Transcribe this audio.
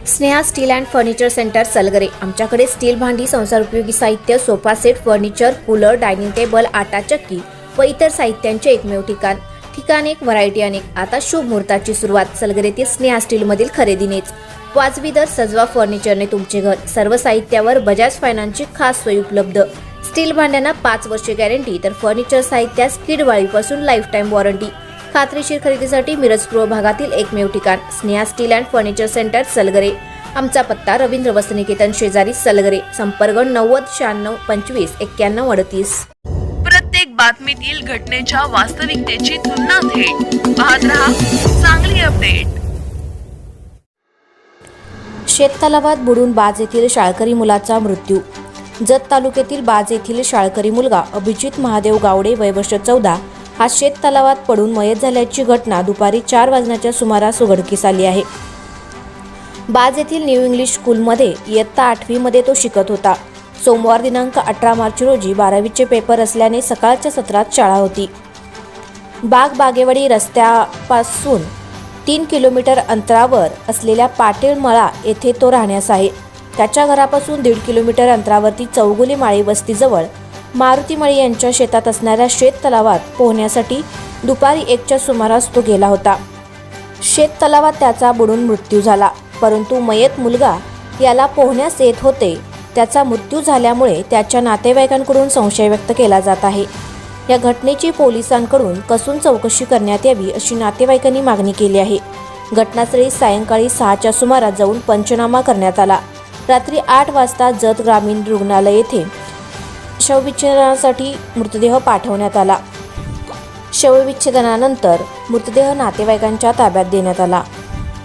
Sneha steel and furniture centre Salgare. आमच्याकडे steel भांडी, संसारोपयोगी साहित्य, sofa set, furniture, cooler, dining table, आटा चक्की व इतर साहित्यांचे एकमेव ठिकाण एक, व्हरायटी अनेक। आता शुभ मुहूर्ताची सुरुवात सलगरेतील स्नेहा स्टील मधील खरेदीनेच। वाजवी दर, सजवा फर्निचरने तुमचे घर। सर्व साहित्यावर बजाज फायनान्सची खास सोय उपलब्ध। स्टील भांड्यांना 5 वर्षे गॅरंटी, तर फर्निचर साहित्यास कीडवाळीपासून लाईफ टाईम वॉरंटी। खात्रीशीर खरेदीसाठी मिरज पूर्व भागातील एकमेव ठिकाण Sneha steel and furniture centre Salgare. आमचा पत्ता रवींद्र वस्त्रनिकेतन शेजारी सलगरे। संपर्क 90 96 25 91 38। प्रत्येक बातमीतील घटनेच्या वास्तविकतेची तुलना थेट पाहत रहा चांगली अपडेट। शेततलावात बुडून बाज येथील शाळकरी मुलाचा मृत्यू। जत तालुक्यातील बाज येथील शाळकरी मुलगा अभिजित महादेव गावडे वय वर्ष 14 हा शेततलावात पडून मयत झाल्याची घटना दुपारी 4 वाजण्याच्या सुमारास उघडकीस आली आहे। बाज येथील न्यू इंग्लिश स्कूलमध्ये इयत्ता 8वी मध्ये तो शिकत होता। सोमवार दिनांक 18 मार्च रोजी 12वीचे पेपर असल्याने सकाळच्या सत्रात शाळा होती। बागेवाडी रस्त्यापासून 3 किलोमीटर अंतरावर असलेल्या पाटील मळा येथे तो राहण्यास आहे। त्याच्या घरापासून 1.5 किलोमीटर अंतरावरती चौगुली माळी वस्तीजवळ मारुती मळे यांच्या शेतात असणाऱ्या शेत तलावात पोहण्यासाठी दुपारी 1च्या सुमारास तो गेला होता। शेत तलावात त्याचा बुडून मृत्यू झाला, परंतु मयत मुलगा याला पोहण्यास येत होते। त्याचा मृत्यू झाल्यामुळे त्याच्या नातेवाईकांकडून संशय व्यक्त केला जात आहे। या घटनेची पोलिसांकडून कसून चौकशी करण्यात यावी अशी नातेवाईकांनी मागणी केली आहे। घटनास्थळी सायंकाळी 6च्या सुमारास जाऊन पंचनामा करण्यात आला। रात्री 8 वाजता जत ग्रामीण रुग्णालय येथे शवविच्छेदनासाठी मृतदेह पाठवण्यात आला। शवविच्छेदनानंतर मृतदेह नातेवाईकांच्या ताब्यात देण्यात आला।